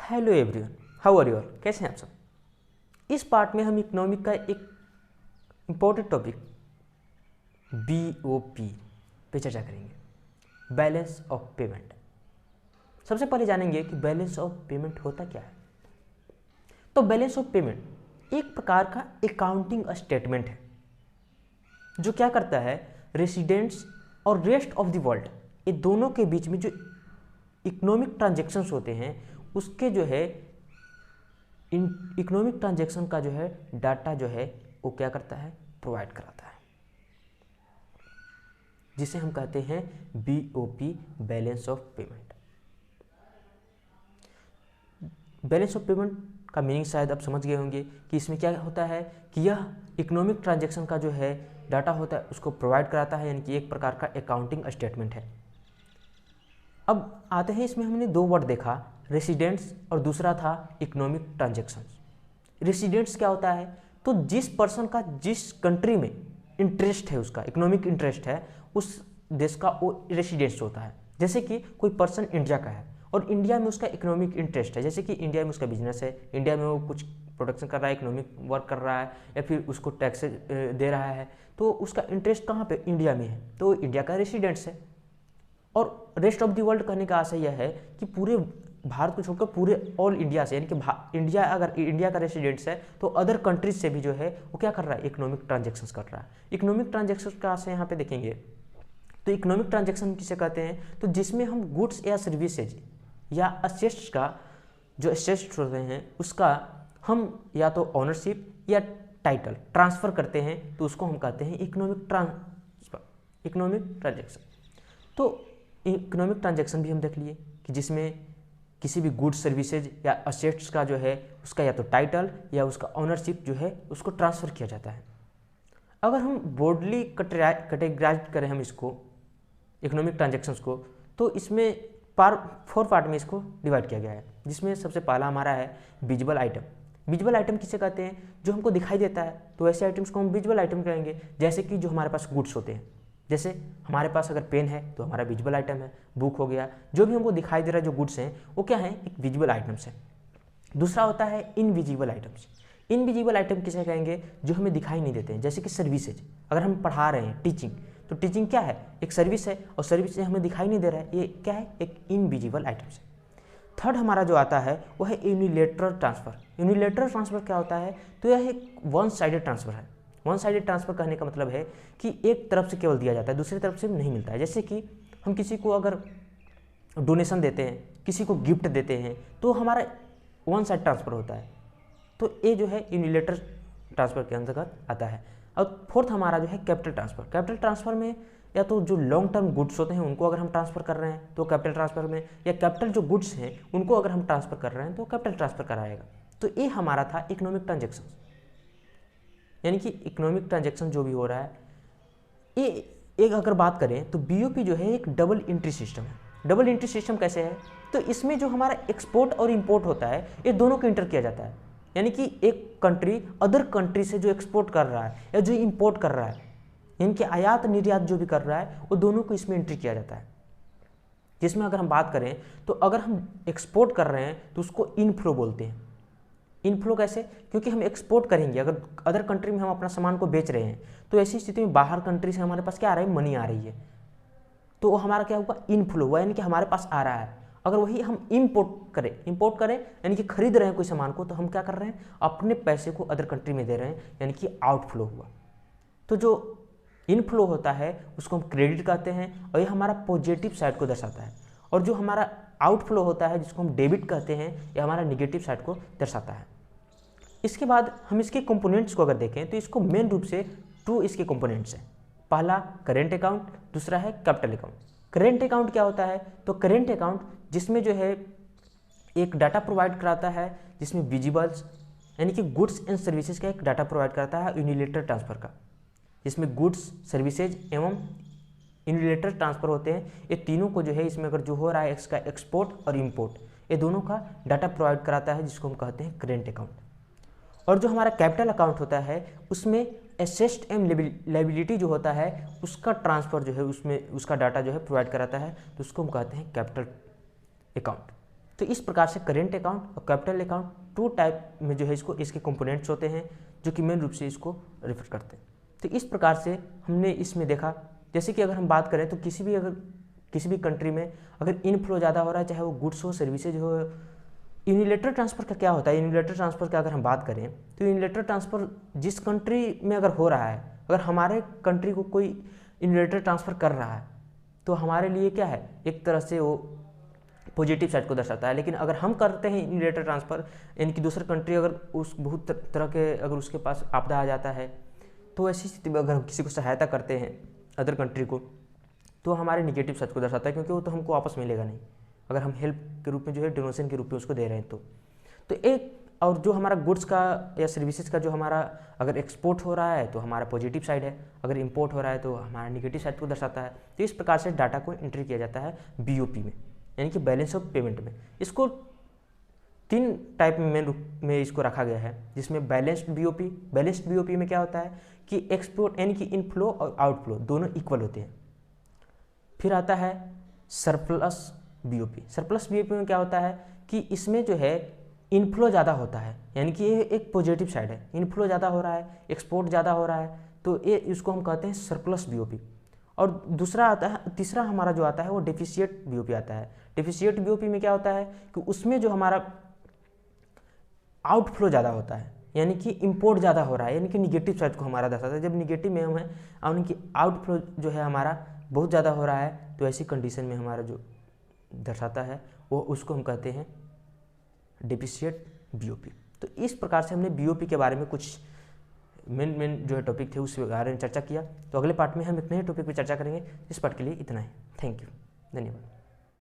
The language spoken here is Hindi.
Hello everyone, how are you all? कैसे हैं आप सब? इस पार्ट में हम इकोनॉमिक का एक इम्पोर्टेंट टॉपिक BOP पे चर्चा करेंगे, बैलेंस ऑफ पेमेंट। सबसे पहले जानेंगे कि बैलेंस ऑफ पेमेंट होता क्या है। तो बैलेंस ऑफ पेमेंट एक प्रकार का अकाउंटिंग स्टेटमेंट है जो क्या करता है, रेसिडेंट्स और रेस्ट ऑफ द वर्ल्ड ये दोनों के बीच में जो इकोनॉमिक ट्रांजैक्शंस होते हैं उसके जो है इकोनॉमिक ट्रांजैक्शन का जो है डाटा जो है वो क्या करता है, प्रोवाइड कराता है, जिसे हम कहते हैं BOP, balance of payment. Balance of payment का मीनिंग शायद आप समझ गए होंगे कि इसमें क्या होता है कि यह इकोनॉमिक ट्रांजैक्शन का जो है डाटा होता है उसको प्रोवाइड कराता है, यानी कि एक प्रकार का अकाउंटिंग स्टेटमेंट है। अब आते हैं, इसमें हमने दो वर्ड देखा, रेसिडेंट्स और दूसरा था इकोनॉमिक ट्रांजैक्शंस। रेसिडेंट्स क्या होता है, तो जिस पर्सन का जिस कंट्री में इंटरेस्ट है, उसका इकोनॉमिक इंटरेस्ट है, उस देश का वो रेसिडेंट्स होता है। जैसे कि कोई पर्सन इंडिया का है और इंडिया में उसका इकोनॉमिक इंटरेस्ट है, जैसे कि इंडिया में उसका बिजनेस है, इंडिया में वो कुछ प्रोडक्शन कर रहा है, इकोनॉमिक वर्क कर रहा है या फिर उसको टैक्स दे रहा है, तो उसका इंटरेस्ट कहाँ पे, इंडिया में है, तो इंडिया का रेसिडेंट्स है। और रेस्ट ऑफ द वर्ल्ड कहने का आशय यह है कि पूरे भारत को छोड़कर पूरे ऑल इंडिया से, यानी कि इंडिया अगर इंडिया का रेसिडेंट्स है तो अदर कंट्रीज से भी जो है वो क्या कर रहा है, इकोनॉमिक ट्रांजैक्शंस कर रहा है। इकोनॉमिक ट्रांजैक्शंस का आशय यहाँ पे देखेंगे तो इकोनॉमिक ट्रांजैक्शन किसे कहते हैं, तो जिसमें हम गुड्स या सर्विसेज या असेट्स का जो असेट्स होते हैं उसका हम या तो ऑनरशिप या टाइटल ट्रांसफर करते हैं, तो उसको हम कहते हैं इकोनॉमिक ट्रांजैक्शन। तो इकोनॉमिक ट्रांजैक्शन भी हम देख लिए कि जिसमें किसी भी गुड्स सर्विसेज या असेट्स का जो है उसका या तो टाइटल या उसका ऑनरशिप जो है उसको ट्रांसफ़र किया जाता है। अगर हम ब्रॉडली कैटेगराइज करें हम इसको इकोनॉमिक ट्रांजैक्शंस को, तो इसमें 4 पार्ट में इसको डिवाइड किया गया है, जिसमें सबसे पहला हमारा है विजिबल आइटम। विजिबल आइटम किसे कहते हैं, जो हमको दिखाई देता है, तो ऐसे आइटम्स को हम विजिबल आइटम कहेंगे। जैसे कि जो हमारे पास गुड्स होते हैं, जैसे हमारे पास अगर पेन है तो हमारा विजिबल आइटम है, बुक हो गया, जो भी हमको दिखाई दे रहा है जो गुड्स हैं वो क्या है, एक विजिबल आइटम्स है। दूसरा होता है इनविजिबल आइटम्स। इनविजिबल आइटम किसे कहेंगे, जो हमें दिखाई नहीं देते हैं, जैसे कि सर्विसेज। अगर हम पढ़ा रहे हैं टीचिंग, तो टीचिंग क्या है, एक सर्विस है और सर्विस हमें दिखाई नहीं दे रहा है, ये क्या है, एक इनविजिबल आइटम्स है। थर्ड हमारा जो आता है वो है यूनिलेटरल ट्रांसफ़र। यूनिलेटरल ट्रांसफ़र क्या होता है, तो यह एक वन साइडेड ट्रांसफ़र है। वन साइडेड ट्रांसफ़र कहने का मतलब है कि एक तरफ से केवल दिया जाता है, दूसरी तरफ से नहीं मिलता है। जैसे कि हम किसी को अगर डोनेशन देते हैं, किसी को गिफ्ट देते हैं, तो हमारा वन साइड ट्रांसफ़र होता है, तो ये जो है यूनिलेटरल ट्रांसफ़र के अंतर्गत आता है। और फोर्थ हमारा जो है कैपिटल ट्रांसफ़र। कैपिटल ट्रांसफ़र में या तो जो लॉन्ग टर्म गुड्स होते हैं उनको अगर हम ट्रांसफ़र कर रहे हैं तो कैपिटल ट्रांसफ़र में, या कैपिटल जो गुड्स हैं उनको अगर हम ट्रांसफ़र कर रहे हैं तो कैपिटल ट्रांसफ़र कराएगा। तो ये हमारा था इकोनॉमिक ट्रांजैक्शन, यानी कि इकोनॉमिक ट्रांजैक्शन जो भी हो रहा है ये एक अगर बात करें तो BOP जो है एक डबल एंट्री सिस्टम है। डबल एंट्री सिस्टम कैसे है, तो इसमें जो हमारा एक्सपोर्ट और इंपोर्ट होता है ये दोनों को इंटर किया जाता है, यानी कि एक कंट्री अदर कंट्री से जो एक्सपोर्ट कर रहा है या जो इंपोर्ट कर रहा है, यानी कि आयात निर्यात जो भी कर रहा है वो दोनों को इसमें एंट्री किया जाता है। जिसमें अगर हम बात करें तो अगर हम एक्सपोर्ट कर रहे हैं तो उसको इनफ्लो बोलते हैं। इनफ्लो कैसे, क्योंकि हम एक्सपोर्ट करेंगे, अगर अदर कंट्री में हम अपना सामान को बेच रहे हैं तो ऐसी स्थिति में बाहर कंट्री से हमारे पास क्या आ रहा है, मनी आ रही है, तो वो हमारा क्या होगा, इनफ्लो हुआ, यानी कि हमारे पास आ रहा है। अगर वही हम इंपोर्ट करें यानी कि खरीद रहे हैं कोई सामान को, तो हम क्या कर रहे हैं, अपने पैसे को अदर कंट्री में दे रहे हैं, यानी कि आउटफ्लो हुआ। तो जो इनफ्लो होता है उसको हम क्रेडिट कहते हैं और ये हमारा पॉजिटिव साइड को दर्शाता है, और जो हमारा आउटफ्लो होता है जिसको हम डेबिट कहते हैं ये हमारा निगेटिव साइड को दर्शाता है। इसके बाद हम इसके कंपोनेंट्स को अगर देखें तो इसको मेन रूप से 2 इसके कंपोनेंट्स हैं। पहला करेंट अकाउंट, दूसरा है कैपिटल अकाउंट। करेंट अकाउंट क्या होता है, तो करेंट अकाउंट जिसमें जो है एक डाटा प्रोवाइड कराता है, जिसमें विजिबल्स यानी कि गुड्स एंड सर्विसेज का एक डाटा प्रोवाइड कराता है यूनिलेटरल ट्रांसफ़र का, जिसमें गुड्स सर्विसेज एवं यूनिलेटरल ट्रांसफ़र होते हैं। ये तीनों को जो है इसमें अगर जो हो रहा है इसका एक्सपोर्ट और इंपोर्ट, ये दोनों का डाटा प्रोवाइड कराता है, जिसको हम कहते हैं करेंट अकाउंट। और जो हमारा कैपिटल अकाउंट होता है उसमें एसेट्स एंड लायबिलिटी जो होता है उसका ट्रांसफ़र जो है उसमें उसका डाटा जो है प्रोवाइड कराता है, तो उसको हम कहते हैं कैपिटल अकाउंट। तो इस प्रकार से करेंट अकाउंट और कैपिटल अकाउंट 2 टाइप में जो है इसके कंपोनेंट्स होते हैं जो कि मेन रूप से इसको रेफर करते हैं। तो इस प्रकार से हमने इसमें देखा, जैसे कि अगर हम बात करें तो किसी भी कंट्री में अगर इनफ्लो ज़्यादा हो रहा है, चाहे वो गुड्स हो, सर्विसेज हो। यूनिलेटरल ट्रांसफ़र का क्या होता है? यूनिलेटरल ट्रांसफ़र का अगर हम बात करें तो यूनिलेटरल ट्रांसफ़र जिस कंट्री में अगर हो रहा है, अगर हमारे कंट्री को कोई यूनिलेटरल ट्रांसफ़र कर रहा है तो हमारे लिए क्या है, एक तरह से वो पॉजिटिव साइड को दर्शाता है। लेकिन अगर हम करते हैं यूनिलेटरल ट्रांसफ़र, यानी कि दूसरी कंट्री अगर उस बहुत तरह के अगर उसके पास आपदा आ जाता है, तो ऐसी स्थिति में अगर हम किसी को सहायता करते हैं अदर कंट्री को, तो हमारे निगेटिव साइड को दर्शाता है, क्योंकि वो तो हमको वापस मिलेगा नहीं अगर हम हेल्प के रूप में जो है डोनेशन के रूप में उसको दे रहे हैं। तो एक और जो हमारा गुड्स का या सर्विसेज का जो हमारा अगर एक्सपोर्ट हो रहा है तो हमारा पॉजिटिव साइड है, अगर इंपोर्ट हो रहा है तो हमारा निगेटिव साइड को दर्शाता है। तो इस प्रकार से डाटा को एंट्री किया जाता है बीओपी में, यानी कि बैलेंस ऑफ पेमेंट में। इसको 3 टाइप में इसको रखा गया है, जिसमें बैलेंस्ड बीओपी में क्या होता है कि एक्सपोर्ट यानी कि इनफ्लो और आउटफ्लो दोनों इक्वल होते हैं। फिर आता है सरप्लस बीओपी में क्या होता है कि इसमें जो है इनफ्लो ज़्यादा होता है, यानी कि ये एक पॉजिटिव साइड है, इनफ्लो ज़्यादा हो रहा है, एक्सपोर्ट ज़्यादा हो रहा है, तो ये इसको हम कहते हैं सरप्लस बीओपी। और दूसरा आता है, तीसरा हमारा जो आता है वो डेफिशिएट बीओपी आता है। डेफिशिएट बीओपी में क्या होता है कि उसमें जो हमारा आउटफ्लो ज़्यादा होता है, यानी कि इंपोर्ट ज़्यादा हो रहा है, यानी कि निगेटिव साइड को हमारा दर्शाता है। जब निगेटिव में हम हैं, यानी कि आउटफ्लो जो है हमारा बहुत ज़्यादा हो रहा है, तो ऐसी कंडीशन में हमारा जो दर्शाता है वो उसको हम कहते हैं डेफिशिएट बीओपी। तो इस प्रकार से हमने बीओपी के बारे में कुछ मेन जो है टॉपिक थे उस बारे में चर्चा किया। तो अगले पार्ट में हम एक नए टॉपिक पर चर्चा करेंगे। इस पार्ट के लिए इतना ही। थैंक यू, धन्यवाद।